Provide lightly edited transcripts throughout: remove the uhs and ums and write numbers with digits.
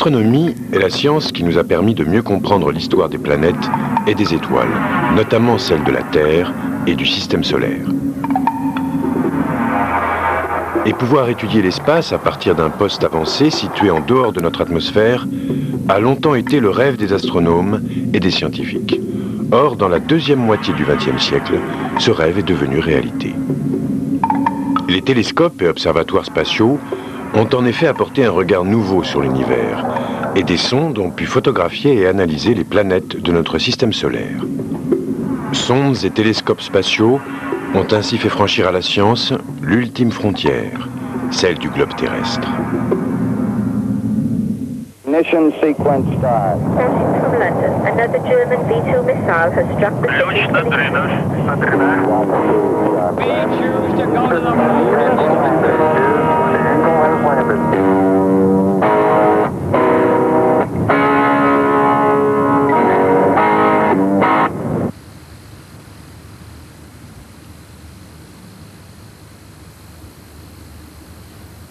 L'astronomie est la science qui nous a permis de mieux comprendre l'histoire des planètes et des étoiles, notamment celle de la Terre et du système solaire. Et pouvoir étudier l'espace à partir d'un poste avancé situé en dehors de notre atmosphère a longtemps été le rêve des astronomes et des scientifiques. Or, dans la deuxième moitié du XXe siècle, ce rêve est devenu réalité. Les télescopes et observatoires spatiaux ont en effet apporté un regard nouveau sur l'univers, et des sondes ont pu photographier et analyser les planètes de notre système solaire. Sondes et télescopes spatiaux ont ainsi fait franchir à la science l'ultime frontière, celle du globe terrestre. Ignition sequence start. Reporting from London, another German V2 missile has struck the city. We choose to go to the moon.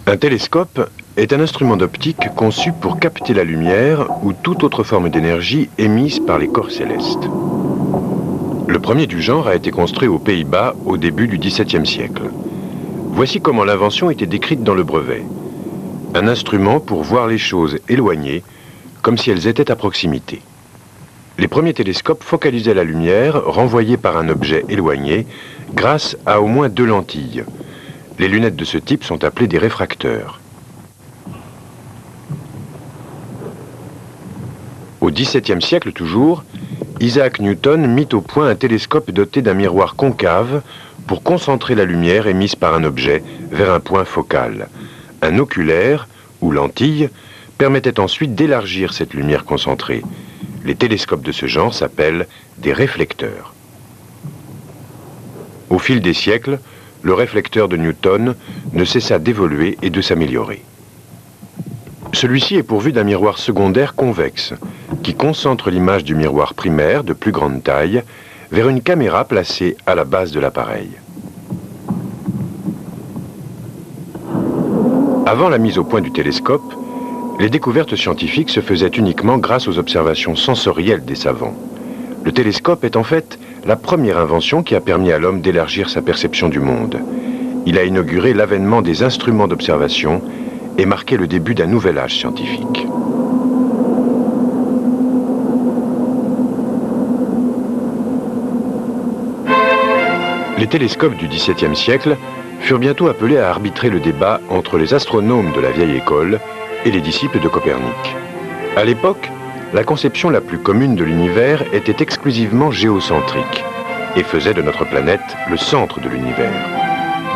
Un télescope est un instrument d'optique conçu pour capter la lumière ou toute autre forme d'énergie émise par les corps célestes. Le premier du genre a été construit aux Pays-Bas au début du XVIIe siècle. Voici comment l'invention était décrite dans le brevet. Un instrument pour voir les choses éloignées, comme si elles étaient à proximité. Les premiers télescopes focalisaient la lumière renvoyée par un objet éloigné grâce à au moins 2 lentilles. Les lunettes de ce type sont appelées des réfracteurs. Au XVIIe siècle toujours, Isaac Newton mit au point un télescope doté d'un miroir concave pour concentrer la lumière émise par un objet vers un point focal. Un oculaire, ou lentille, permettait ensuite d'élargir cette lumière concentrée. Les télescopes de ce genre s'appellent des réflecteurs. Au fil des siècles, le réflecteur de Newton ne cessa d'évoluer et de s'améliorer. Celui-ci est pourvu d'un miroir secondaire convexe, qui concentre l'image du miroir primaire de plus grande taille vers une caméra placée à la base de l'appareil. Avant la mise au point du télescope, les découvertes scientifiques se faisaient uniquement grâce aux observations sensorielles des savants. Le télescope est en fait la première invention qui a permis à l'homme d'élargir sa perception du monde. Il a inauguré l'avènement des instruments d'observation et marqué le début d'un nouvel âge scientifique. Les télescopes du XVIIe siècle furent bientôt appelés à arbitrer le débat entre les astronomes de la vieille école et les disciples de Copernic. À l'époque, la conception la plus commune de l'univers était exclusivement géocentrique et faisait de notre planète le centre de l'univers.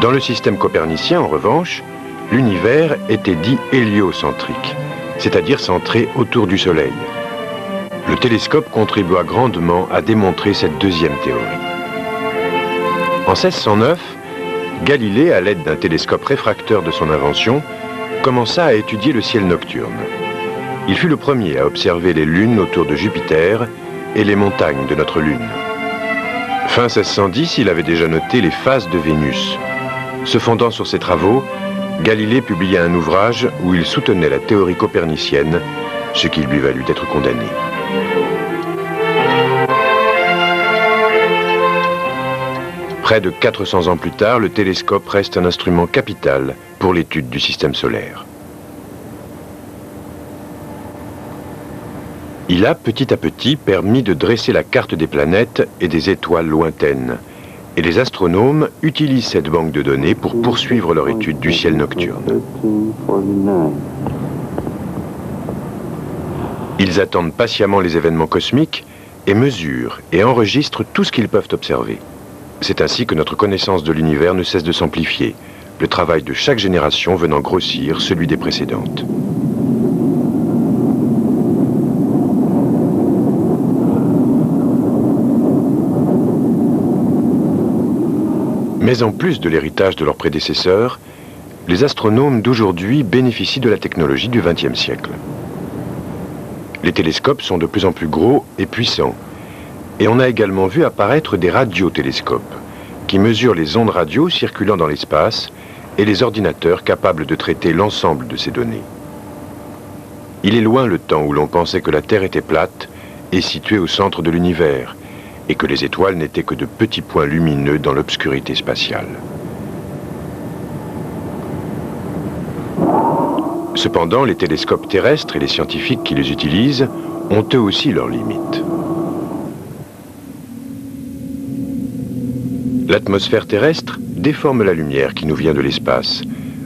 Dans le système copernicien, en revanche, l'univers était dit héliocentrique, c'est-à-dire centré autour du Soleil. Le télescope contribua grandement à démontrer cette deuxième théorie. En 1609, Galilée, à l'aide d'un télescope réfracteur de son invention, commença à étudier le ciel nocturne. Il fut le premier à observer les lunes autour de Jupiter et les montagnes de notre Lune. Fin 1610, il avait déjà noté les phases de Vénus. Se fondant sur ses travaux, Galilée publia un ouvrage où il soutenait la théorie copernicienne, ce qui lui valut d'être condamné. Près de 400 ans plus tard, le télescope reste un instrument capital pour l'étude du système solaire. Il a petit à petit permis de dresser la carte des planètes et des étoiles lointaines. Et les astronomes utilisent cette banque de données pour poursuivre leur étude du ciel nocturne. Ils attendent patiemment les événements cosmiques et mesurent et enregistrent tout ce qu'ils peuvent observer. C'est ainsi que notre connaissance de l'univers ne cesse de s'amplifier, le travail de chaque génération venant grossir celui des précédentes. Mais en plus de l'héritage de leurs prédécesseurs, les astronomes d'aujourd'hui bénéficient de la technologie du XXe siècle. Les télescopes sont de plus en plus gros et puissants. Et on a également vu apparaître des radiotélescopes, qui mesurent les ondes radio circulant dans l'espace et les ordinateurs capables de traiter l'ensemble de ces données. Il est loin le temps où l'on pensait que la Terre était plate et située au centre de l'univers, et que les étoiles n'étaient que de petits points lumineux dans l'obscurité spatiale. Cependant, les télescopes terrestres et les scientifiques qui les utilisent ont eux aussi leurs limites. L'atmosphère terrestre déforme la lumière qui nous vient de l'espace,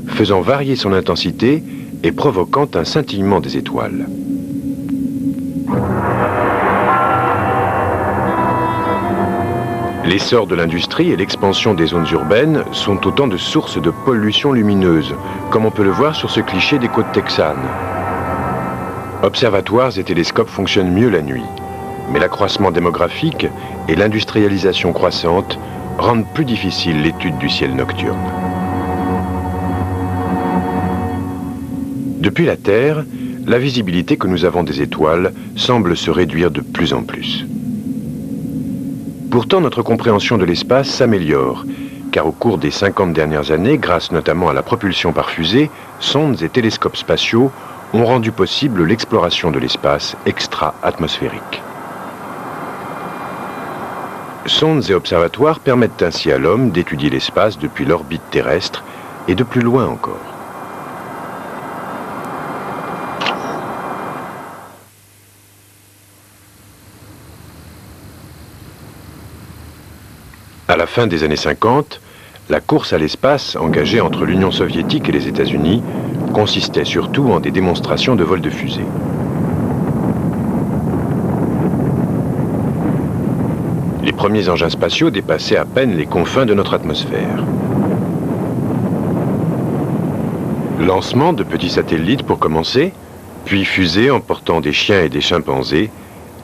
faisant varier son intensité et provoquant un scintillement des étoiles. L'essor de l'industrie et l'expansion des zones urbaines sont autant de sources de pollution lumineuse, comme on peut le voir sur ce cliché des côtes texanes. Observatoires et télescopes fonctionnent mieux la nuit, mais l'accroissement démographique et l'industrialisation croissante rendent plus difficile l'étude du ciel nocturne. Depuis la Terre, la visibilité que nous avons des étoiles semble se réduire de plus en plus. Pourtant, notre compréhension de l'espace s'améliore, car au cours des 50 dernières années, grâce notamment à la propulsion par fusée, sondes et télescopes spatiaux ont rendu possible l'exploration de l'espace extra-atmosphérique. Sondes et observatoires permettent ainsi à l'homme d'étudier l'espace depuis l'orbite terrestre et de plus loin encore. À la fin des années 50, la course à l'espace engagée entre l'Union soviétique et les États-Unis consistait surtout en des démonstrations de vol de fusées. Les premiers engins spatiaux dépassaient à peine les confins de notre atmosphère. Lancement de petits satellites pour commencer, puis fusées emportant des chiens et des chimpanzés,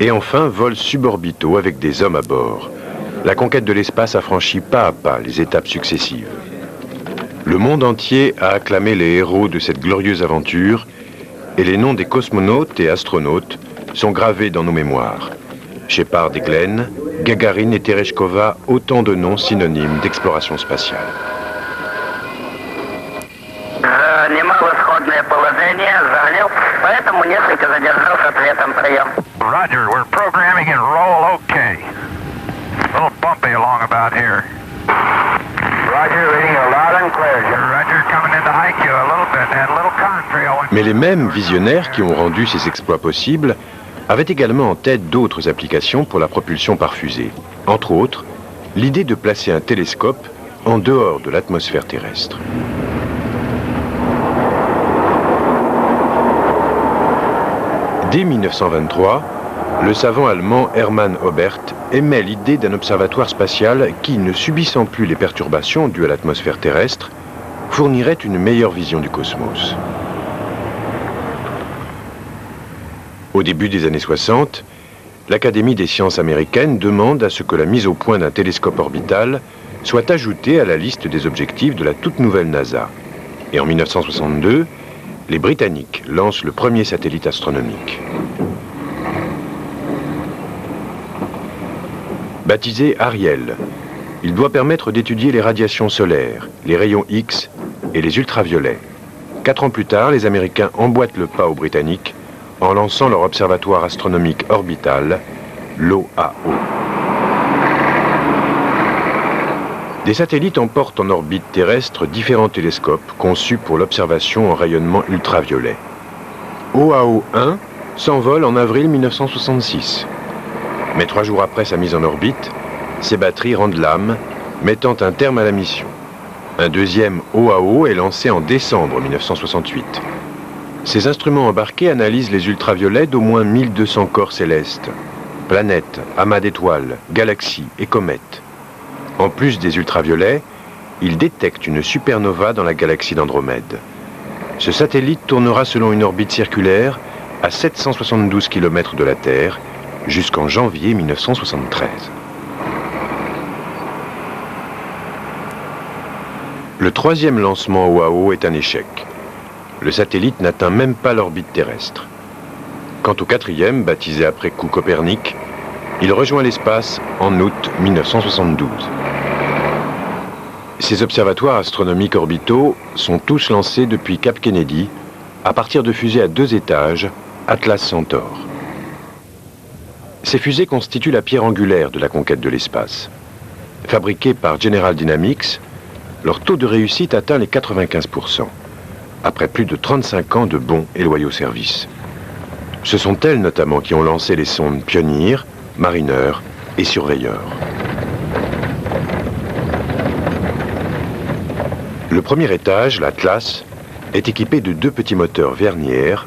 et enfin vols suborbitaux avec des hommes à bord. La conquête de l'espace a franchi pas à pas les étapes successives. Le monde entier a acclamé les héros de cette glorieuse aventure, et les noms des cosmonautes et astronautes sont gravés dans nos mémoires. Shepard et Glenn, Gagarine et Tereshkova, autant de noms synonymes d'exploration spatiale. Roger, we're programming and roll okay. A little bumpy along about here. Roger, reading you loud and clear. Roger, coming into IQ a little bit. Had a little contrail. Mais les mêmes visionnaires qui ont rendu ces exploits possibles avaient également en tête d'autres applications pour la propulsion par fusée. Entre autres, l'idée de placer un télescope en dehors de l'atmosphère terrestre. Dès 1923, le savant allemand Hermann Oberth émet l'idée d'un observatoire spatial qui, ne subissant plus les perturbations dues à l'atmosphère terrestre, fournirait une meilleure vision du cosmos. Au début des années 60, l'Académie des sciences américaines demande à ce que la mise au point d'un télescope orbital soit ajoutée à la liste des objectifs de la toute nouvelle NASA. Et en 1962, les Britanniques lancent le premier satellite astronomique. Baptisé Ariel, il doit permettre d'étudier les radiations solaires, les rayons X et les ultraviolets. 4 ans plus tard, les Américains emboîtent le pas aux Britanniques en lançant leur observatoire astronomique orbital, l'OAO. Des satellites emportent en orbite terrestre différents télescopes conçus pour l'observation en rayonnement ultraviolet. OAO 1 s'envole en avril 1966. Mais 3 jours après sa mise en orbite, ses batteries rendent l'âme, mettant un terme à la mission. Un deuxième OAO est lancé en décembre 1968. Ces instruments embarqués analysent les ultraviolets d'au moins 1200 corps célestes, planètes, amas d'étoiles, galaxies et comètes. En plus des ultraviolets, ils détectent une supernova dans la galaxie d'Andromède. Ce satellite tournera selon une orbite circulaire à 772 km de la Terre jusqu'en janvier 1973. Le troisième lancement OAO est un échec. Le satellite n'atteint même pas l'orbite terrestre. Quant au quatrième, baptisé après coup Copernic, il rejoint l'espace en août 1972. Ces observatoires astronomiques orbitaux sont tous lancés depuis Cap Kennedy, à partir de fusées à 2 étages, Atlas Centaure. Ces fusées constituent la pierre angulaire de la conquête de l'espace. Fabriquées par General Dynamics, leur taux de réussite atteint les 95%, après plus de 35 ans de bons et loyaux services. Ce sont elles notamment qui ont lancé les sondes Pioneer, Mariner et Surveyor. Le premier étage, l'Atlas, est équipé de 2 petits moteurs vernières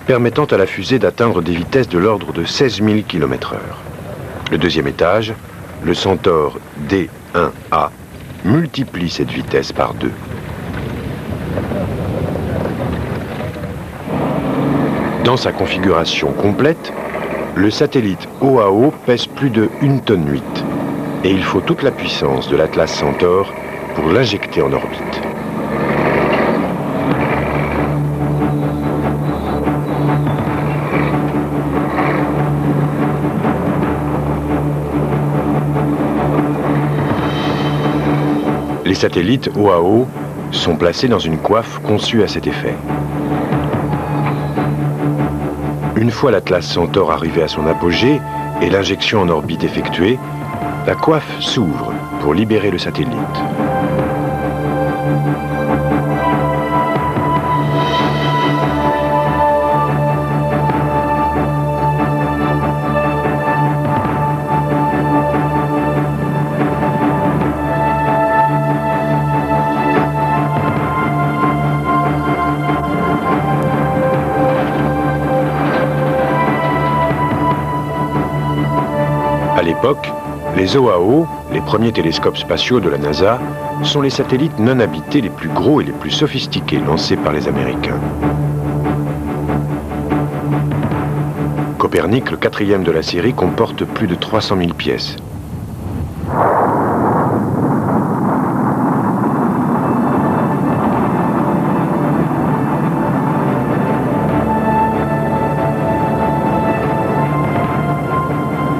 permettant à la fusée d'atteindre des vitesses de l'ordre de 16 000 km/h. Le deuxième étage, le Centaure D1A, multiplie cette vitesse par 2. Dans sa configuration complète, le satellite OAO pèse plus de 1,8 tonne et il faut toute la puissance de l'Atlas Centaure pour l'injecter en orbite. Les satellites OAO sont placés dans une coiffe conçue à cet effet. Une fois l'Atlas Centaure arrivé à son apogée et l'injection en orbite effectuée, la coiffe s'ouvre pour libérer le satellite. À l'époque, les OAO, les premiers télescopes spatiaux de la NASA, sont les satellites non habités les plus gros et les plus sophistiqués lancés par les Américains. Copernic, le 4e de la série, comporte plus de 300 000 pièces.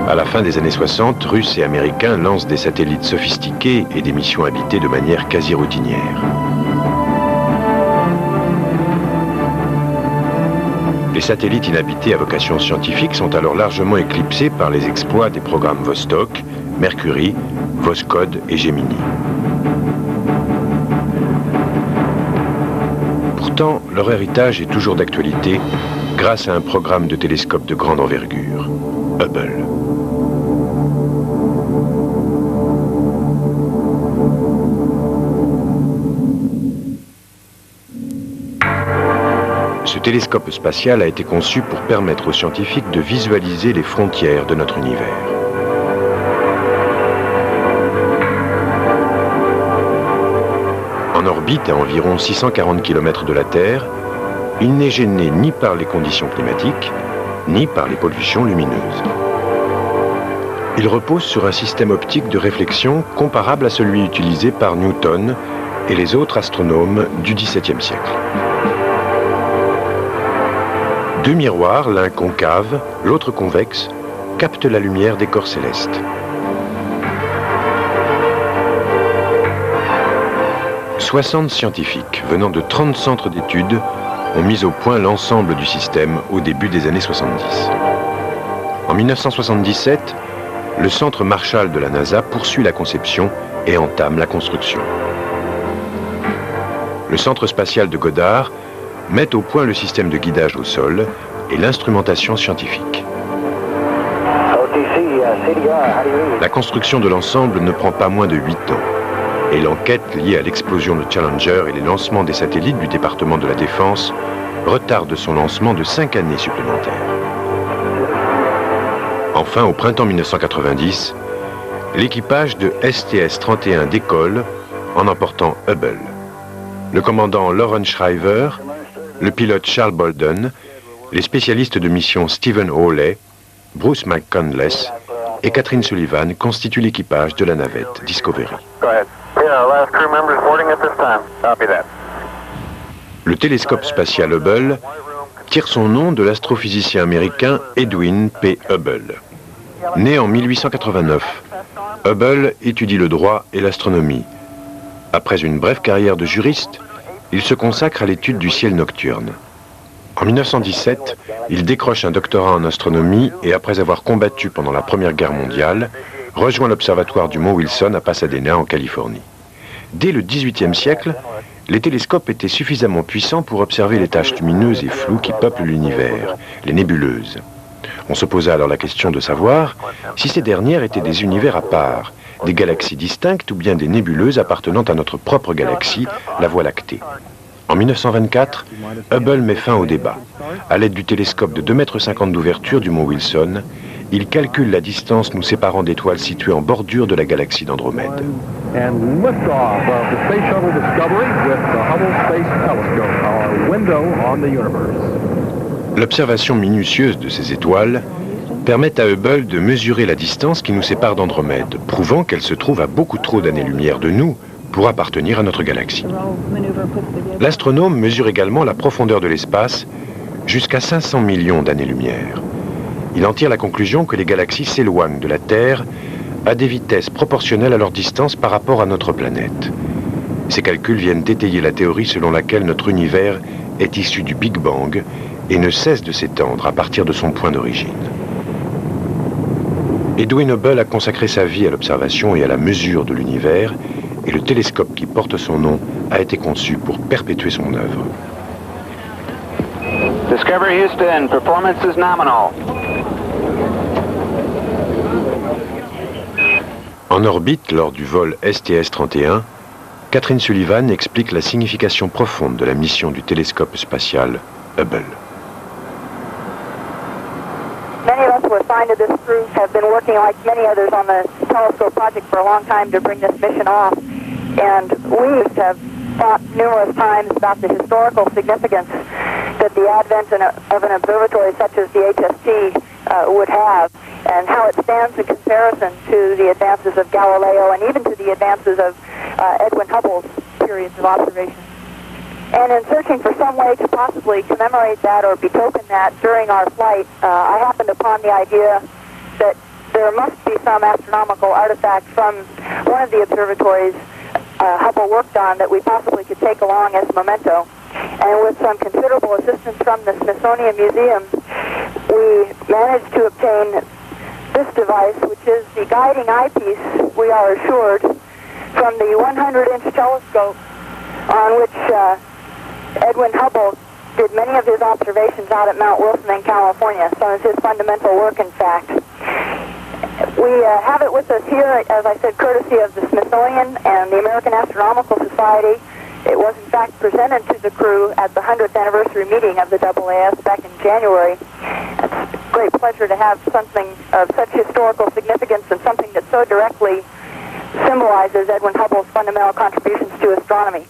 À la fin des années 60, Russes et Américains lancent des satellites sophistiqués et des missions habitées de manière quasi routinière. Les satellites inhabités à vocation scientifique sont alors largement éclipsés par les exploits des programmes Vostok, Mercury, Voskhod et Gemini. Pourtant, leur héritage est toujours d'actualité grâce à un programme de télescope de grande envergure, Hubble. Ce télescope spatial a été conçu pour permettre aux scientifiques de visualiser les frontières de notre univers. En orbite à environ 640 km de la Terre, il n'est gêné ni par les conditions climatiques, ni par les pollutions lumineuses. Il repose sur un système optique de réflexion comparable à celui utilisé par Newton et les autres astronomes du XVIIe siècle. 2 miroirs, l'un concave, l'autre convexe, captent la lumière des corps célestes. « 60 scientifiques venant de 30 centres d'études ont mis au point l'ensemble du système au début des années 70. En 1977, le centre Marshall de la NASA poursuit la conception et entame la construction. Le centre spatial de Goddard met au point le système de guidage au sol et l'instrumentation scientifique. La construction de l'ensemble ne prend pas moins de 8 ans et l'enquête liée à l'explosion de Challenger et les lancements des satellites du département de la Défense retarde son lancement de 5 années supplémentaires. Enfin, au printemps 1990, l'équipage de STS-31 décolle en emportant Hubble. Le commandant Lawrence Shriver, le pilote Charles Bolden, les spécialistes de mission Stephen Hawley, Bruce McCandless et Catherine Sullivan constituent l'équipage de la navette Discovery. Le télescope spatial Hubble tire son nom de l'astrophysicien américain Edwin P. Hubble. Né en 1889, Hubble étudie le droit et l'astronomie. Après une brève carrière de juriste, il se consacre à l'étude du ciel nocturne. En 1917, il décroche un doctorat en astronomie et après avoir combattu pendant la Première Guerre mondiale, rejoint l'observatoire du mont Wilson à Pasadena en Californie. Dès le XVIIIe siècle, les télescopes étaient suffisamment puissants pour observer les taches lumineuses et floues qui peuplent l'univers, les nébuleuses. On se posa alors la question de savoir si ces dernières étaient des univers à part, des galaxies distinctes ou bien des nébuleuses appartenant à notre propre galaxie, la Voie lactée. En 1924, Hubble met fin au débat. À l'aide du télescope de 2,50 m d'ouverture du mont Wilson, il calcule la distance nous séparant d'étoiles situées en bordure de la galaxie d'Andromède. And liftoff of the Space Shuttle Discovery with the Hubble Space Telescope, our window on the universe. L'observation minutieuse de ces étoiles permet à Hubble de mesurer la distance qui nous sépare d'Andromède, prouvant qu'elle se trouve à beaucoup trop d'années-lumière de nous pour appartenir à notre galaxie. L'astronome mesure également la profondeur de l'espace jusqu'à 500 millions d'années-lumière. Il en tire la conclusion que les galaxies s'éloignent de la Terre à des vitesses proportionnelles à leur distance par rapport à notre planète. Ces calculs viennent étayer la théorie selon laquelle notre univers est issu du Big Bang et ne cesse de s'étendre à partir de son point d'origine. Edwin Hubble a consacré sa vie à l'observation et à la mesure de l'univers, et le télescope qui porte son nom a été conçu pour perpétuer son œuvre. Discovery Houston, performance is nominal. En orbite, lors du vol STS-31, Catherine Sullivan explique la signification profonde de la mission du télescope spatial Hubble. Many of us who are assigned to this crew have been working like many others on the telescope project for a long time to bring this mission off. And we have thought numerous times about the historical significance that the advent of an observatory such as the HST would have, and how it stands in comparison to the advances of Galileo and even to the advances of Edwin Hubble's periods of observation. And in searching for some way to possibly commemorate that or betoken that during our flight, I happened upon the idea that there must be some astronomical artifact from one of the observatories Hubble worked on that we possibly could take along as a memento. And with some considerable assistance from the Smithsonian Museum, we managed to obtain this device, which is the guiding eyepiece, we are assured, from the 100-inch telescope on which Edwin Hubble did many of his observations out at Mount Wilson in California, some of his fundamental work, in fact. We have it with us here, as I said, courtesy of the Smithsonian and the American Astronomical Society. It was, in fact, presented to the crew at the 100th anniversary meeting of the AAS back in January. It's a great pleasure to have something of such historical significance and something that so directly symbolizes Edwin Hubble's fundamental contributions to astronomy.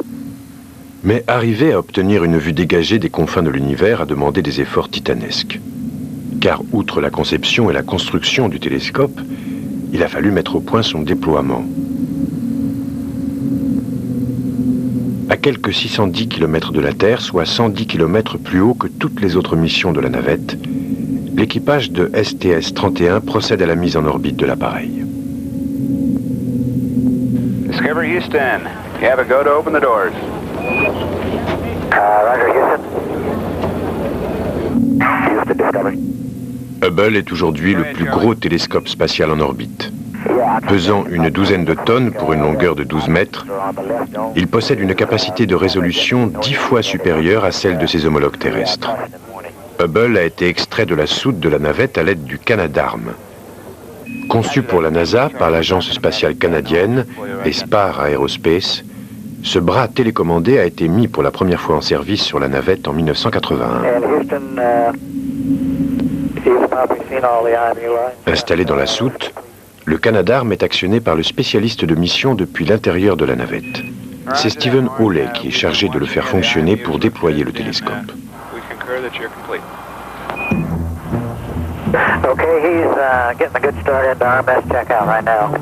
Mais arriver à obtenir une vue dégagée des confins de l'univers a demandé des efforts titanesques. Car outre la conception et la construction du télescope, il a fallu mettre au point son déploiement. À quelques 610 km de la Terre, soit 110 km plus haut que toutes les autres missions de la navette, l'équipage de STS-31 procède à la mise en orbite de l'appareil. Discovery Houston, you have a go to open the doors. Roger, Houston. Houston, Discovery. Hubble est aujourd'hui le plus gros télescope spatial en orbite. Pesant une douzaine de tonnes pour une longueur de 12 mètres, il possède une capacité de résolution 10 fois supérieure à celle de ses homologues terrestres. Hubble a été extrait de la soute de la navette à l'aide du Canadarm. Conçu pour la NASA par l'agence spatiale canadienne et Spar Aerospace, ce bras télécommandé a été mis pour la première fois en service sur la navette en 1981. Installé dans la soute, le Canadarm est actionné par le spécialiste de mission depuis l'intérieur de la navette. C'est Stephen Hawley qui est chargé de le faire fonctionner pour déployer le télescope. Okay, he's getting a good start into RMS checkout right now.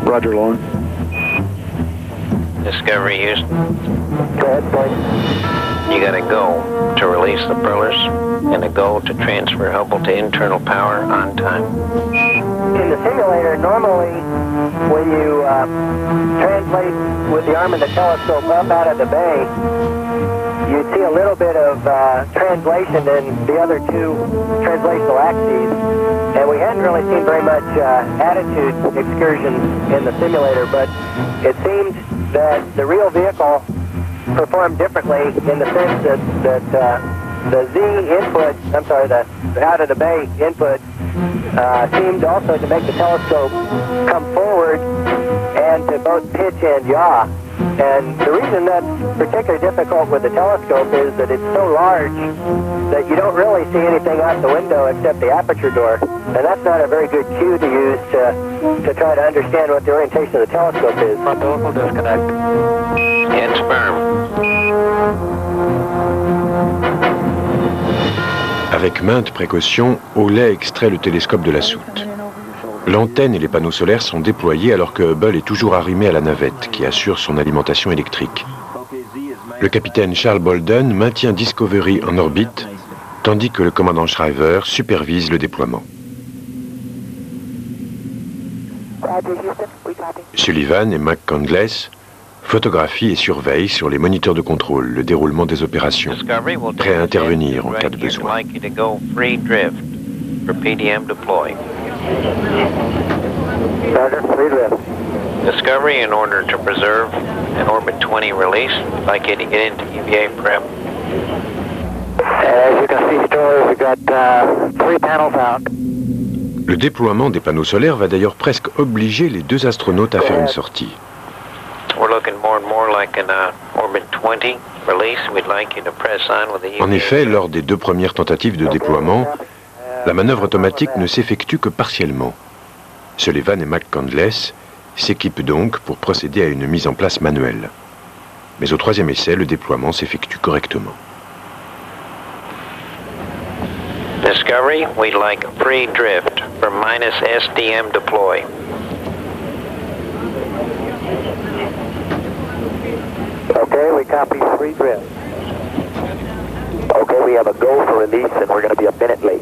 Roger, Lauren. Discovery Houston. Go ahead, please. You got a go to release the propellers and a go to transfer Hubble to internal power on time. In the simulator, normally when you translate with the arm of the telescope up out of the bay, you'd see a little bit of translation in the other two translational axes, and we hadn't really seen very much attitude excursion in the simulator, but it seemed that the real vehicle performed differently in the sense that the Z input, the out of the bay input, seemed also to make the telescope come forward and to both pitch and yaw. And the reason that's particularly difficult with the telescope is that it's so large that you don't really see anything out the window except the aperture door. And that's not a very good cue to use to try to understand what the orientation of the telescope is. Frontal disconnect. It's firm. Avec maintes précautions, Hawley extrait le télescope de la soute. L'antenne et les panneaux solaires sont déployés alors que Hubble est toujours arrimé à la navette qui assure son alimentation électrique. Le capitaine Charles Bolden maintient Discovery en orbite, tandis que le commandant Shriver supervise le déploiement. Sullivan et McCandless photographient et surveillent sur les moniteurs de contrôle le déroulement des opérations, prêts à intervenir en cas de besoin. Discovery, in order to preserve an orbit 20 release, we'd like you to get into EVA prep. As you can see, Story, we've got 3 panels out. Le déploiement des panneaux solaires va d'ailleurs presque obliger les deux astronautes à faire une sortie. We're looking more and more like an orbit 20 release. We'd like you to press on with the EVA. En effet, lors des deux premières tentatives de déploiement, la manœuvre automatique ne s'effectue que partiellement. Sullivan et McCandless s'équipent donc pour procéder à une mise en place manuelle. Mais au troisième essai, le déploiement s'effectue correctement. Discovery, we'd like a free drift for -SDM deploy. Okay, we copy free drift. Okay, we have a go for release and we're going to be a minute late.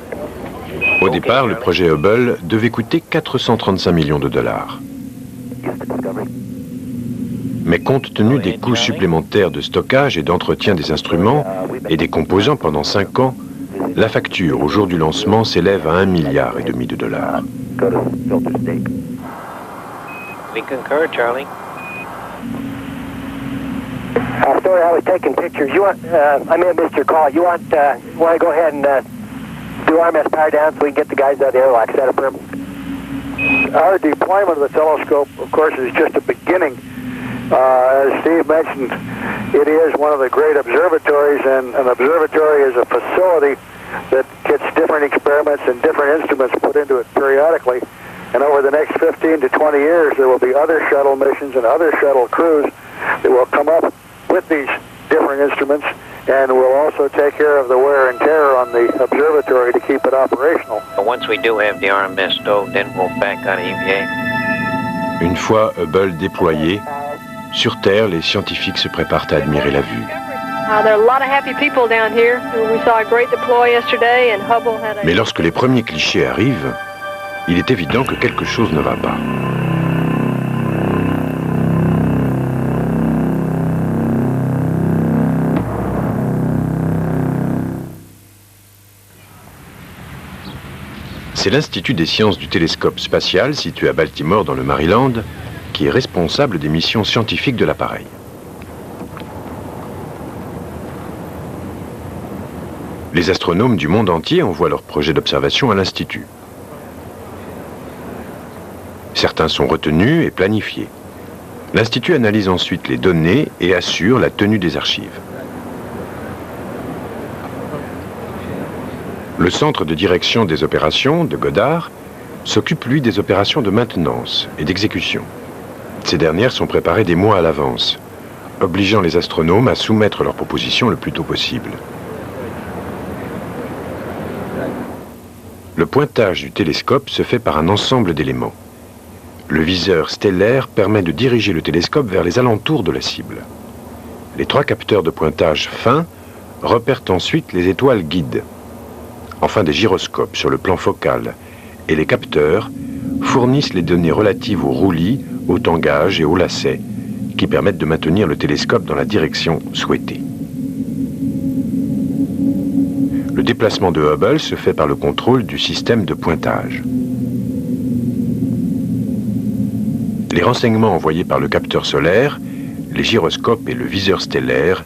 Au départ, le projet Hubble devait coûter 435 millions de dollars. Mais compte tenu des coûts supplémentaires de stockage et d'entretien des instruments et des composants pendant 5 ans, la facture au jour du lancement s'élève à 1,5 milliard de dollars. We concur, Charlie. Story, I was taking pictures. You want? I may have missed your call. You want to go ahead and do RMS power down so we can get the guys out of the airlock? Is that a firm? Our deployment of the telescope, of course, is just a beginning. As Steve mentioned, it is one of the great observatories, and an observatory is a facility that gets different experiments and different instruments put into it periodically. And over the next 15 to 20 years, there will be other shuttle missions and other shuttle crews that will come up with these different instruments, and will also take care of the wear and tear on the observatory to keep it operational. Once we do have the RMS stowed, then we'll back on EVA. Une fois Hubble déployé, sur Terre, les scientifiques se préparent à admirer la vue. Mais lorsque les premiers clichés arrivent, il est évident que quelque chose ne va pas. C'est l'Institut des sciences du télescope spatial, situé à Baltimore dans le Maryland, qui est responsable des missions scientifiques de l'appareil. Les astronomes du monde entier envoient leurs projets d'observation à l'Institut. Certains sont retenus et planifiés. L'Institut analyse ensuite les données et assure la tenue des archives. Le centre de direction des opérations de Goddard s'occupe, lui, des opérations de maintenance et d'exécution. Ces dernières sont préparées des mois à l'avance, obligeant les astronomes à soumettre leurs propositions le plus tôt possible. Le pointage du télescope se fait par un ensemble d'éléments. Le viseur stellaire permet de diriger le télescope vers les alentours de la cible. Les 3 capteurs de pointage fins repèrent ensuite les étoiles guides. Enfin, des gyroscopes sur le plan focal et les capteurs fournissent les données relatives aux roulis, au tangage et aux lacets qui permettent de maintenir le télescope dans la direction souhaitée. Le déplacement de Hubble se fait par le contrôle du système de pointage. Les renseignements envoyés par le capteur solaire, les gyroscopes et le viseur stellaire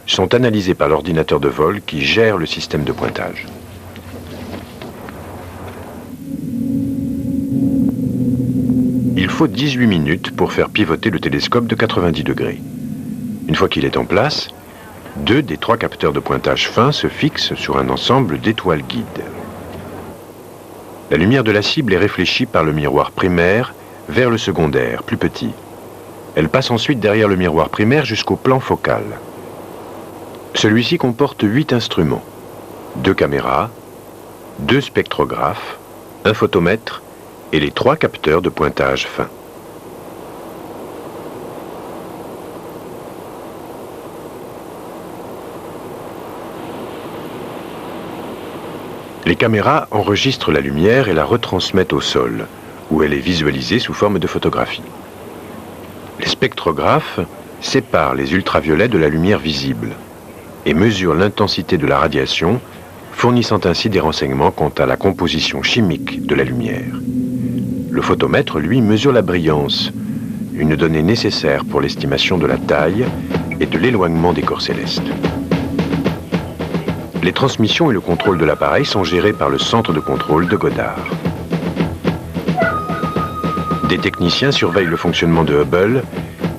sont analysés par l'ordinateur de vol qui gère le système de pointage. Il faut 18 minutes pour faire pivoter le télescope de 90 degrés. Une fois qu'il est en place, 2 des 3 capteurs de pointage fin se fixent sur un ensemble d'étoiles guides. La lumière de la cible est réfléchie par le miroir primaire vers le secondaire, plus petit. Elle passe ensuite derrière le miroir primaire jusqu'au plan focal. Celui-ci comporte 8 instruments, 2 caméras, 2 spectrographes, un photomètre et les 3 capteurs de pointage fin. Les caméras enregistrent la lumière et la retransmettent au sol, où elle est visualisée sous forme de photographie. Les spectrographes séparent les ultraviolets de la lumière visible et mesurent l'intensité de la radiation, fournissant ainsi des renseignements quant à la composition chimique de la lumière. Le photomètre, lui, mesure la brillance, une donnée nécessaire pour l'estimation de la taille et de l'éloignement des corps célestes. Les transmissions et le contrôle de l'appareil sont gérés par le centre de contrôle de Goddard. Des techniciens surveillent le fonctionnement de Hubble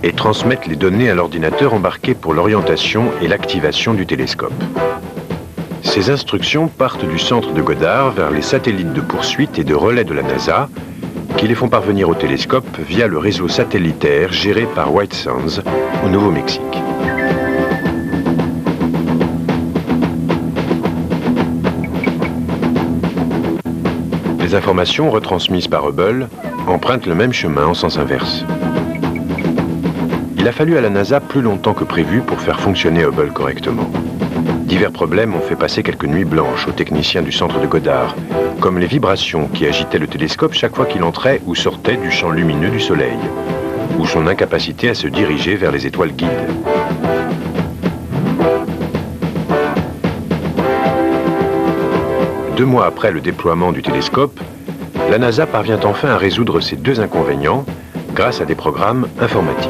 et transmettent les données à l'ordinateur embarqué pour l'orientation et l'activation du télescope. Ces instructions partent du centre de Goddard vers les satellites de poursuite et de relais de la NASA, qui les font parvenir au télescope via le réseau satellitaire géré par White Sands au Nouveau-Mexique. Les informations retransmises par Hubble empruntent le même chemin en sens inverse. Il a fallu à la NASA plus longtemps que prévu pour faire fonctionner Hubble correctement. Divers problèmes ont fait passer quelques nuits blanches aux techniciens du centre de Goddard, comme les vibrations qui agitaient le télescope chaque fois qu'il entrait ou sortait du champ lumineux du Soleil, ou son incapacité à se diriger vers les étoiles guides. Deux mois après le déploiement du télescope, la NASA parvient enfin à résoudre ces deux inconvénients grâce à des programmes informatiques.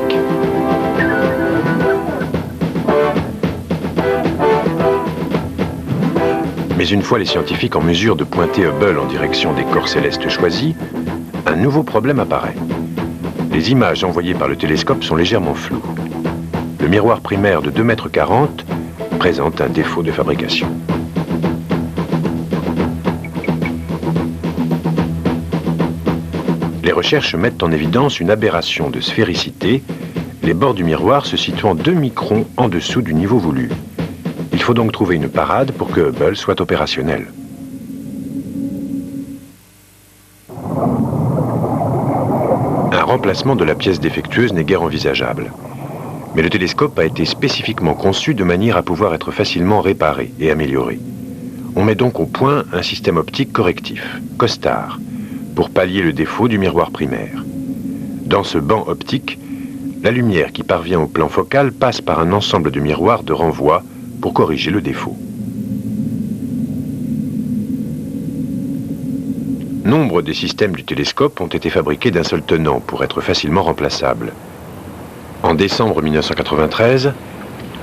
Mais une fois les scientifiques en mesure de pointer Hubble en direction des corps célestes choisis, un nouveau problème apparaît. Les images envoyées par le télescope sont légèrement floues. Le miroir primaire de 2,40 m présente un défaut de fabrication. Les recherches mettent en évidence une aberration de sphéricité, les bords du miroir se situant 2 microns en dessous du niveau voulu. Il faut donc trouver une parade pour que Hubble soit opérationnel. Un remplacement de la pièce défectueuse n'est guère envisageable. Mais le télescope a été spécifiquement conçu de manière à pouvoir être facilement réparé et amélioré. On met donc au point un système optique correctif, COSTAR, pour pallier le défaut du miroir primaire. Dans ce banc optique, la lumière qui parvient au plan focal passe par un ensemble de miroirs de renvoi pour corriger le défaut. Nombre des systèmes du télescope ont été fabriqués d'un seul tenant pour être facilement remplaçables. En décembre 1993,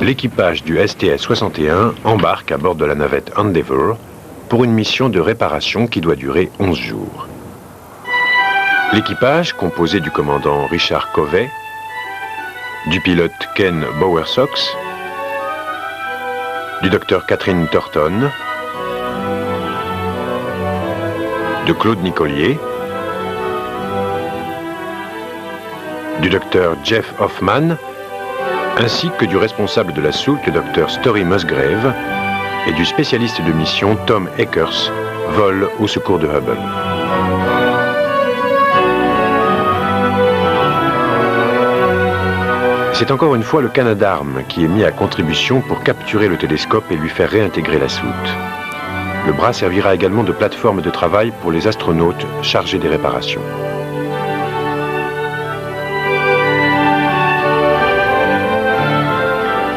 l'équipage du STS-61 embarque à bord de la navette Endeavour pour une mission de réparation qui doit durer 11 jours. L'équipage, composé du commandant Richard Covey, du pilote Ken Bowersox, du docteur Catherine Turton, de Claude Nicolier, du docteur Jeff Hoffman, ainsi que du responsable de la soute, le docteur Story Musgrave, et du spécialiste de mission Tom Eckers, vol au secours de Hubble. C'est encore une fois le Canadarm qui est mis à contribution pour capturer le télescope et lui faire réintégrer la soute. Le bras servira également de plateforme de travail pour les astronautes chargés des réparations.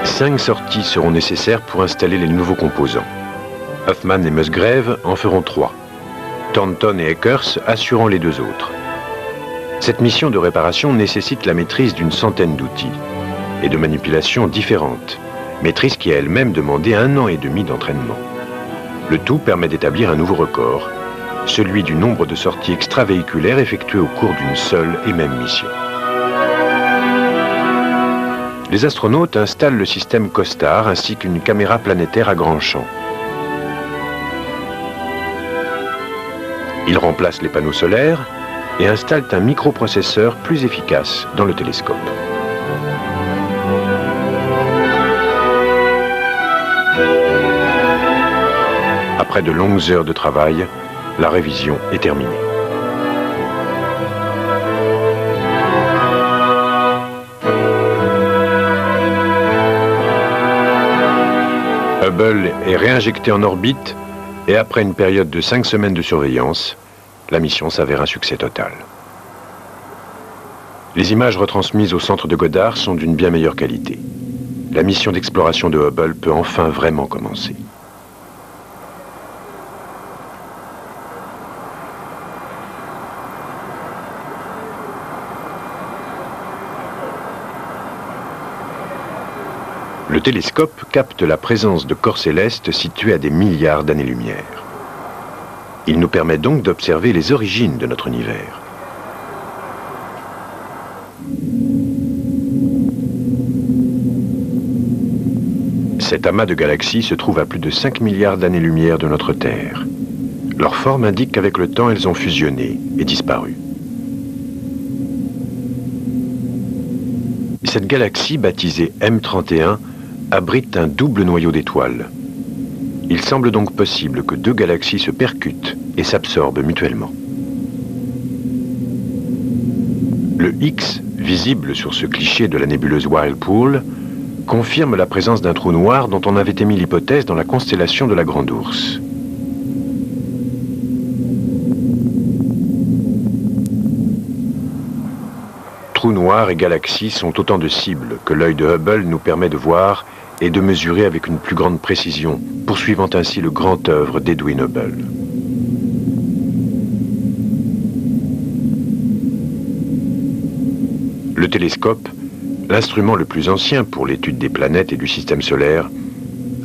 Cinq sorties seront nécessaires pour installer les nouveaux composants. Huffman et Musgrave en feront 3, Thornton et Eckers assurant les 2 autres. Cette mission de réparation nécessite la maîtrise d'une centaine d'outils et de manipulations différentes, maîtrise qui a elle-même demandé 1 an et demi d'entraînement. Le tout permet d'établir un nouveau record, celui du nombre de sorties extravéhiculaires effectuées au cours d'une seule et même mission. Les astronautes installent le système COSTAR ainsi qu'une caméra planétaire à grand champ. Ils remplacent les panneaux solaires et installent un microprocesseur plus efficace dans le télescope. Après de longues heures de travail, la révision est terminée. Hubble est réinjecté en orbite et après une période de 5 semaines de surveillance, la mission s'avère un succès total. Les images retransmises au centre de Goddard sont d'une bien meilleure qualité. La mission d'exploration de Hubble peut enfin vraiment commencer. Le télescope capte la présence de corps célestes situés à des milliards d'années-lumière. Il nous permet donc d'observer les origines de notre univers. Cet amas de galaxies se trouve à plus de 5 milliards d'années-lumière de notre Terre. Leur forme indique qu'avec le temps, elles ont fusionné et disparu. Cette galaxie, baptisée M31, abrite un double noyau d'étoiles. Il semble donc possible que 2 galaxies se percutent et s'absorbent mutuellement. Le X, visible sur ce cliché de la nébuleuse Whirlpool, confirme la présence d'un trou noir dont on avait émis l'hypothèse dans la constellation de la Grande Ourse. Trous noirs et galaxies sont autant de cibles que l'œil de Hubble nous permet de voir et de mesurer avec une plus grande précision, poursuivant ainsi le grand œuvre d'Edwin Hubble. Le télescope, l'instrument le plus ancien pour l'étude des planètes et du système solaire,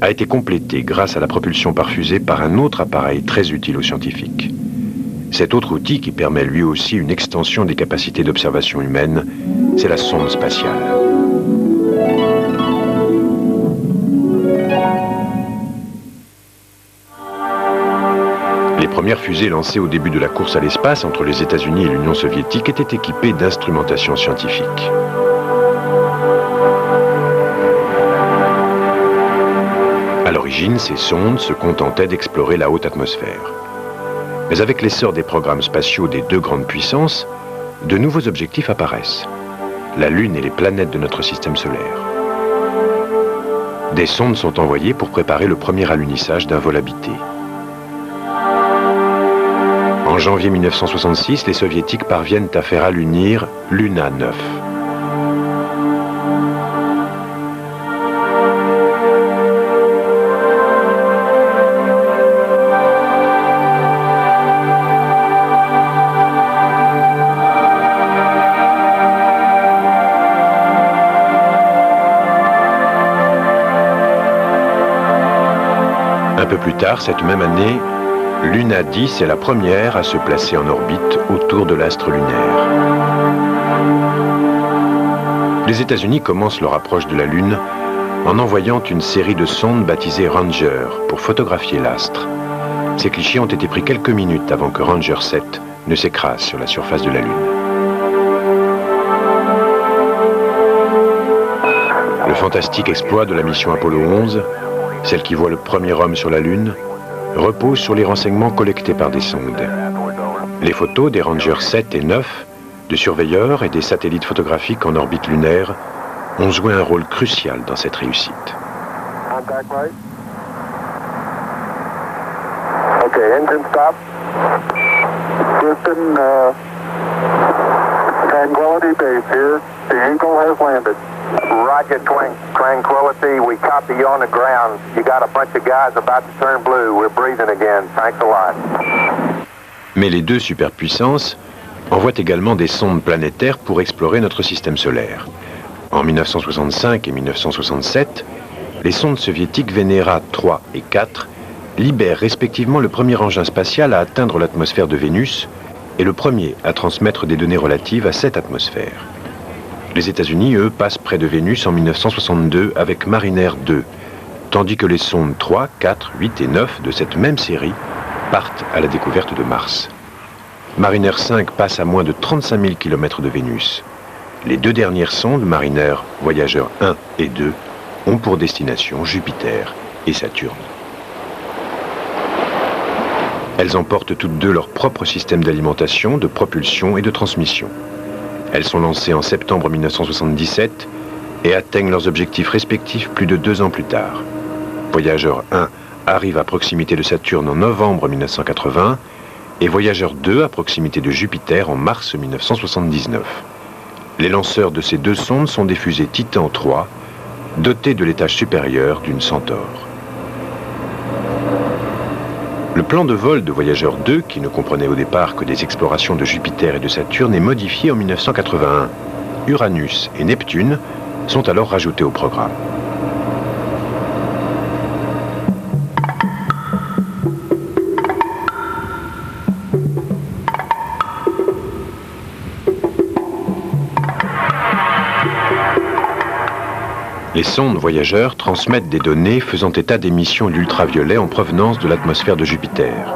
a été complété grâce à la propulsion par fusée par un autre appareil très utile aux scientifiques. Cet autre outil, qui permet lui aussi une extension des capacités d'observation humaine, c'est la sonde spatiale. Les premières fusées lancées au début de la course à l'espace entre les États-Unis et l'Union soviétique étaient équipées d'instrumentation scientifique. À l'origine, ces sondes se contentaient d'explorer la haute atmosphère. Mais avec l'essor des programmes spatiaux des 2 grandes puissances, de nouveaux objectifs apparaissent. La Lune et les planètes de notre système solaire. Des sondes sont envoyées pour préparer le premier alunissage d'un vol habité. En janvier 1966, les Soviétiques parviennent à faire alunir Luna 9. Un peu plus tard, cette même année, Luna 10 est la première à se placer en orbite autour de l'astre lunaire. Les États-Unis commencent leur approche de la Lune en envoyant une série de sondes baptisées Ranger pour photographier l'astre. Ces clichés ont été pris quelques minutes avant que Ranger 7 ne s'écrase sur la surface de la Lune. Le fantastique exploit de la mission Apollo 11, celle qui voit le premier homme sur la Lune, repose sur les renseignements collectés par des sondes. Les photos des Ranger 7 et 9, de surveilleurs et des satellites photographiques en orbite lunaire, ont joué un rôle crucial dans cette réussite. Okay, engine stop. Houston, Tranquility Base here. The Eagle has landed. Roger, Tranquility. We copy you on the ground. You got a bunch of guys about to turn blue. We're breathing again. Thanks a lot. Mais les deux superpuissances envoient également des sondes planétaires pour explorer notre système solaire. En 1965 et 1967, les sondes soviétiques Venera 3 et 4 libèrent respectivement le premier engin spatial à atteindre l'atmosphère de Vénus et le premier à transmettre des données relatives à cette atmosphère. Les États-Unis, eux, passent près de Vénus en 1962 avec Mariner 2, tandis que les sondes 3, 4, 8 et 9 de cette même série partent à la découverte de Mars. Mariner 5 passe à moins de 35 000 km de Vénus. Les deux dernières sondes, Mariner, Voyageur 1 et 2, ont pour destination Jupiter et Saturne. Elles emportent toutes deux leur propre système d'alimentation, de propulsion et de transmission. Elles sont lancées en septembre 1977 et atteignent leurs objectifs respectifs plus de 2 ans plus tard. Voyageur 1 arrive à proximité de Saturne en novembre 1980 et Voyageur 2 à proximité de Jupiter en mars 1979. Les lanceurs de ces deux sondes sont des fusées Titan 3, dotées de l'étage supérieur d'une Centaure. Le plan de vol de Voyageur 2, qui ne comprenait au départ que des explorations de Jupiter et de Saturne, est modifié en 1981. Uranus et Neptune sont alors rajoutés au programme. Les sondes voyageurs transmettent des données faisant état d'émissions d'ultraviolets en provenance de l'atmosphère de Jupiter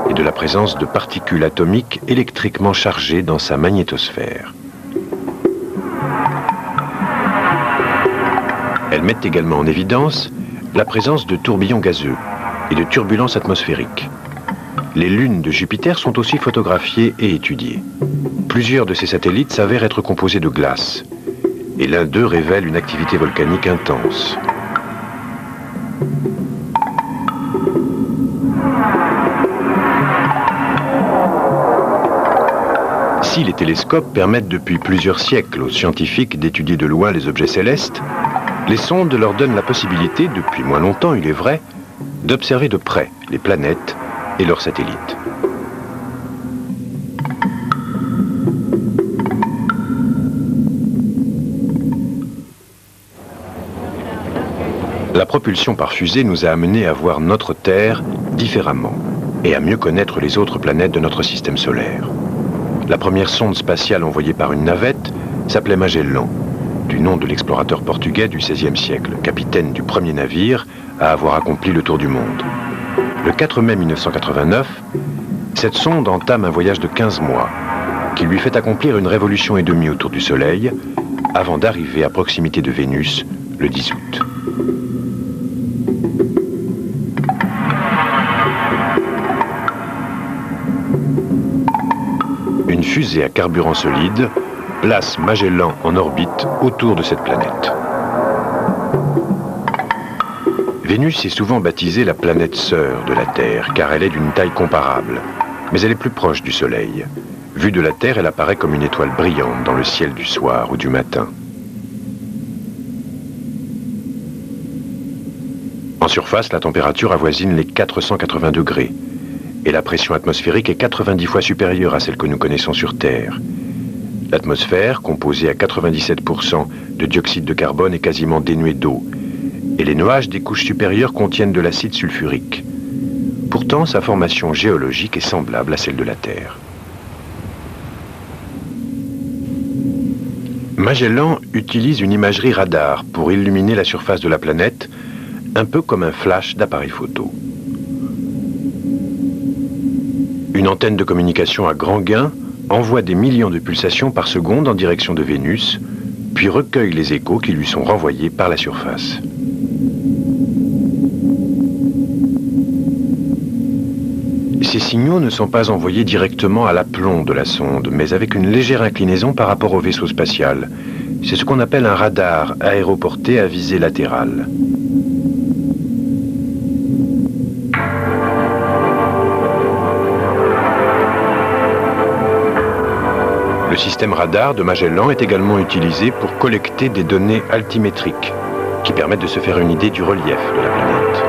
et de la présence de particules atomiques électriquement chargées dans sa magnétosphère. Elles mettent également en évidence la présence de tourbillons gazeux et de turbulences atmosphériques. Les lunes de Jupiter sont aussi photographiées et étudiées. Plusieurs de ces satellites s'avèrent être composés de glace, et l'un d'eux révèle une activité volcanique intense. Si les télescopes permettent depuis plusieurs siècles aux scientifiques d'étudier de loin les objets célestes, les sondes leur donnent la possibilité, depuis moins longtemps il est vrai, d'observer de près les planètes et leurs satellites. La propulsion par fusée nous a amenés à voir notre Terre différemment et à mieux connaître les autres planètes de notre système solaire. La première sonde spatiale envoyée par une navette s'appelait Magellan, du nom de l'explorateur portugais du XVIe siècle, capitaine du premier navire à avoir accompli le tour du monde. Le 4 mai 1989, cette sonde entame un voyage de 15 mois qui lui fait accomplir une révolution et demie autour du Soleil avant d'arriver à proximité de Vénus le 10 août. Une fusée à carburant solide place Magellan en orbite autour de cette planète. Vénus est souvent baptisée la planète sœur de la Terre, car elle est d'une taille comparable, mais elle est plus proche du Soleil. Vue de la Terre, elle apparaît comme une étoile brillante dans le ciel du soir ou du matin. En surface, la température avoisine les 480 degrés. Et la pression atmosphérique est 90 fois supérieure à celle que nous connaissons sur Terre. L'atmosphère, composée à 97% de dioxyde de carbone, est quasiment dénuée d'eau. Et les nuages des couches supérieures contiennent de l'acide sulfurique. Pourtant, sa formation géologique est semblable à celle de la Terre. Magellan utilise une imagerie radar pour illuminer la surface de la planète, un peu comme un flash d'appareil photo. Une antenne de communication à grand gain envoie des millions de pulsations par seconde en direction de Vénus, puis recueille les échos qui lui sont renvoyés par la surface. Ces signaux ne sont pas envoyés directement à l'aplomb de la sonde, mais avec une légère inclinaison par rapport au vaisseau spatial. C'est ce qu'on appelle un radar aéroporté à visée latérale. Le système radar de Magellan est également utilisé pour collecter des données altimétriques qui permettent de se faire une idée du relief de la planète.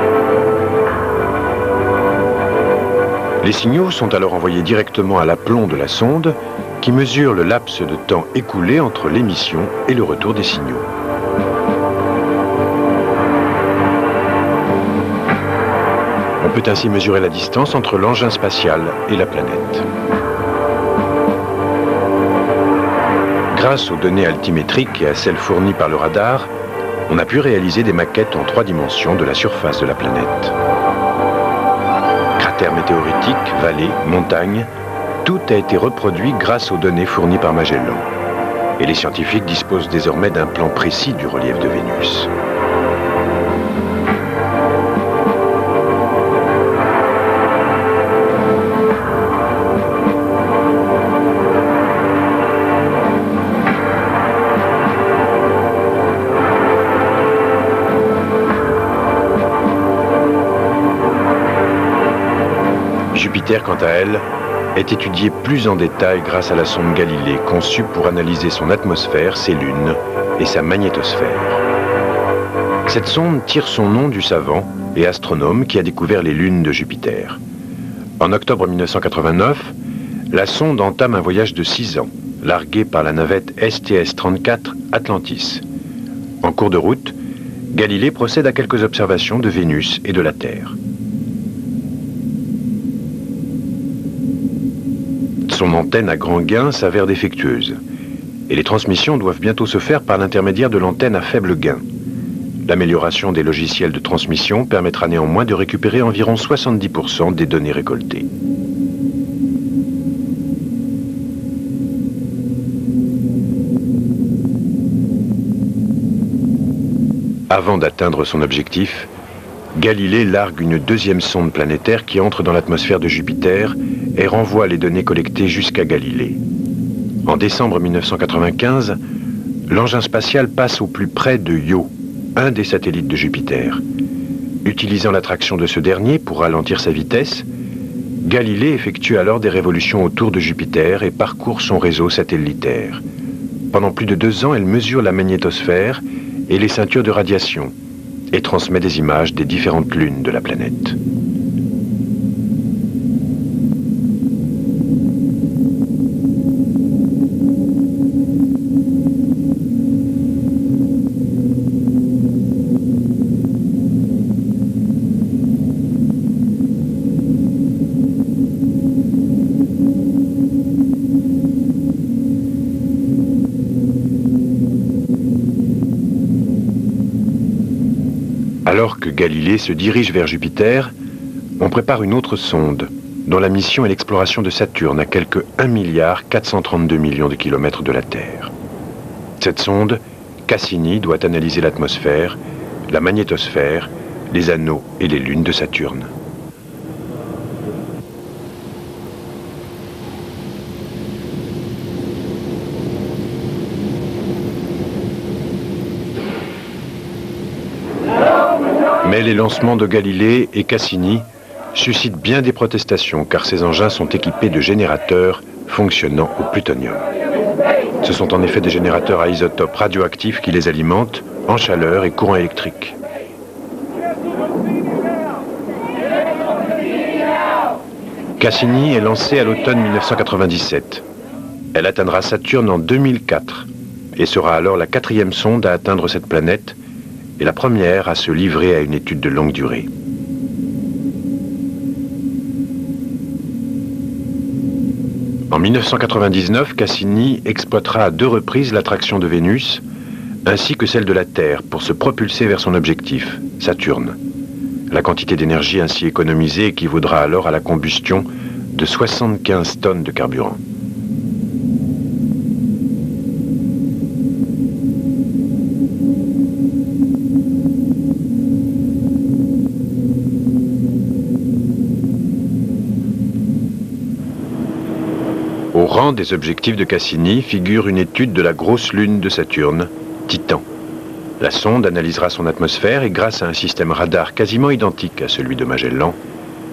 Les signaux sont alors envoyés directement à l'aplomb de la sonde qui mesure le laps de temps écoulé entre l'émission et le retour des signaux. On peut ainsi mesurer la distance entre l'engin spatial et la planète. Grâce aux données altimétriques et à celles fournies par le radar, on a pu réaliser des maquettes en 3 dimensions de la surface de la planète. Cratères météoritiques, vallées, montagnes, tout a été reproduit grâce aux données fournies par Magellan. Et les scientifiques disposent désormais d'un plan précis du relief de Vénus. Jupiter, quant à elle, est étudiée plus en détail grâce à la sonde Galilée, conçue pour analyser son atmosphère, ses lunes et sa magnétosphère. Cette sonde tire son nom du savant et astronome qui a découvert les lunes de Jupiter. En octobre 1989, la sonde entame un voyage de 6 ans, larguée par la navette STS-34 Atlantis. En cours de route, Galilée procède à quelques observations de Vénus et de la Terre. Son antenne à grand gain s'avère défectueuse et les transmissions doivent bientôt se faire par l'intermédiaire de l'antenne à faible gain. L'amélioration des logiciels de transmission permettra néanmoins de récupérer environ 70% des données récoltées. Avant d'atteindre son objectif, Galilée largue une 2e sonde planétaire qui entre dans l'atmosphère de Jupiter et renvoie les données collectées jusqu'à Galilée. En décembre 1995, l'engin spatial passe au plus près de Io, un des satellites de Jupiter. Utilisant l'attraction de ce dernier pour ralentir sa vitesse, Galilée effectue alors des révolutions autour de Jupiter et parcourt son réseau satellitaire. Pendant plus de 2 ans, elle mesure la magnétosphère et les ceintures de radiation et transmet des images des différentes lunes de la planète. Alors que Galilée se dirige vers Jupiter, on prépare une autre sonde, dont la mission est l'exploration de Saturne, à quelques 1,432 milliard de kilomètres de la Terre. Cette sonde, Cassini, doit analyser l'atmosphère, la magnétosphère, les anneaux et les lunes de Saturne. Mais les lancements de Galilée et Cassini suscitent bien des protestations car ces engins sont équipés de générateurs fonctionnant au plutonium. Ce sont en effet des générateurs à isotopes radioactifs qui les alimentent en chaleur et courant électrique. Cassini est lancée à l'automne 1997. Elle atteindra Saturne en 2004 et sera alors la 4e sonde à atteindre cette planète et la première à se livrer à une étude de longue durée. En 1999, Cassini exploitera à 2 reprises l'attraction de Vénus, ainsi que celle de la Terre, pour se propulser vers son objectif, Saturne. La quantité d'énergie ainsi économisée équivaudra alors à la combustion de 75 tonnes de carburant. Au rang des objectifs de Cassini figure une étude de la grosse lune de Saturne, Titan. La sonde analysera son atmosphère et grâce à un système radar quasiment identique à celui de Magellan,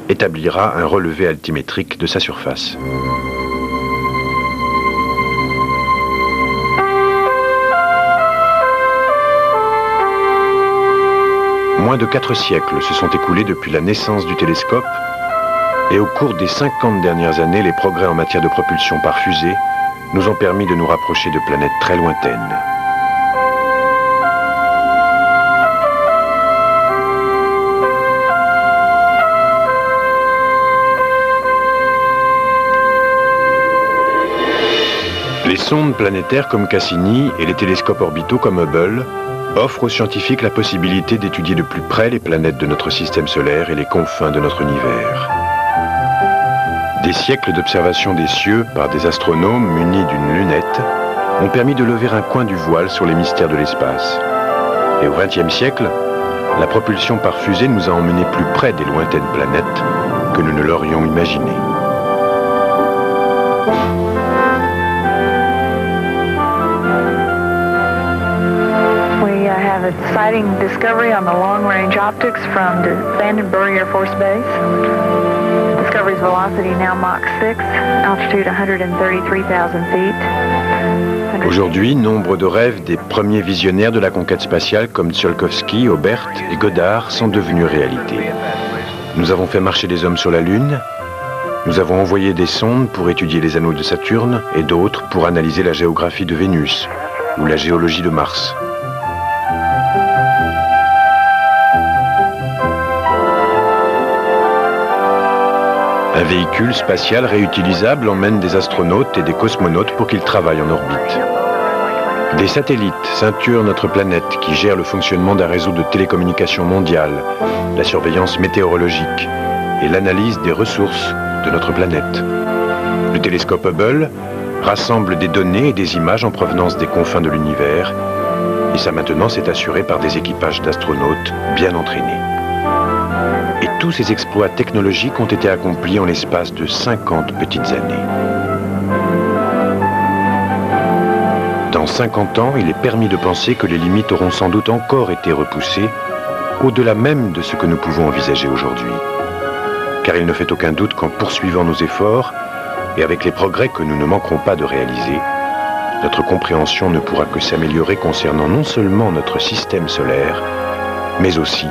établira un relevé altimétrique de sa surface. moins de 4 siècles se sont écoulés depuis la naissance du télescope, et au cours des 50 dernières années, les progrès en matière de propulsion par fusée nous ont permis de nous rapprocher de planètes très lointaines. Les sondes planétaires comme Cassini et les télescopes orbitaux comme Hubble offrent aux scientifiques la possibilité d'étudier de plus près les planètes de notre système solaire et les confins de notre univers. Des siècles d'observation des cieux par des astronomes munis d'une lunette ont permis de lever un coin du voile sur les mystères de l'espace. Et au XXe siècle, la propulsion par fusée nous a emmenés plus près des lointaines planètes que nous ne l'aurions imaginé. An exciting discovery on the long-range optics from the Vandenberg Air Force Base. Discovery's velocity now Mach 6, altitude 133,000 feet. Aujourd'hui, nombre de rêves des premiers visionnaires de la conquête spatiale comme Tsiolkovsky, Aubert et Goddard sont devenus réalité. Nous avons fait marcher des hommes sur la Lune, nous avons envoyé des sondes pour étudier les anneaux de Saturne et d'autres pour analyser la géographie de Vénus ou la géologie de Mars. Un véhicule spatial réutilisable emmène des astronautes et des cosmonautes pour qu'ils travaillent en orbite. Des satellites ceinturent notre planète qui gèrent le fonctionnement d'un réseau de télécommunications mondial, la surveillance météorologique et l'analyse des ressources de notre planète. Le télescope Hubble rassemble des données et des images en provenance des confins de l'univers et sa maintenance est assurée par des équipages d'astronautes bien entraînés. Et tous ces exploits technologiques ont été accomplis en l'espace de 50 petites années. Dans 50 ans, il est permis de penser que les limites auront sans doute encore été repoussées, au-delà même de ce que nous pouvons envisager aujourd'hui. Car il ne fait aucun doute qu'en poursuivant nos efforts, et avec les progrès que nous ne manquerons pas de réaliser, notre compréhension ne pourra que s'améliorer concernant non seulement notre système solaire, mais aussi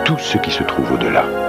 tout ce qui se trouve au-delà.